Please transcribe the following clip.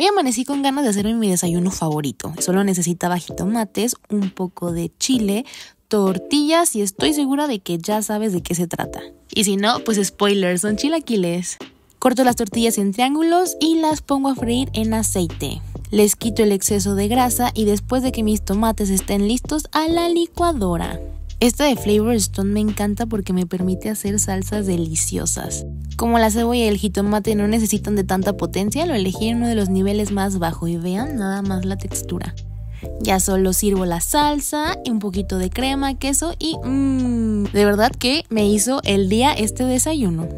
Hoy amanecí con ganas de hacerme mi desayuno favorito. Solo necesitaba jitomates, un poco de chile, tortillas y estoy segura de que ya sabes de qué se trata. Y si no, pues spoiler, son chilaquiles. Corto las tortillas en triángulos y las pongo a freír en aceite. Les quito el exceso de grasa y después de que mis tomates estén listos, a la licuadora. Esta de Flavor Stone me encanta porque me permite hacer salsas deliciosas. Como la cebolla y el jitomate no necesitan de tanta potencia, lo elegí en uno de los niveles más bajos y vean nada más la textura. Ya solo sirvo la salsa, un poquito de crema, queso y de verdad que me hizo el día este desayuno.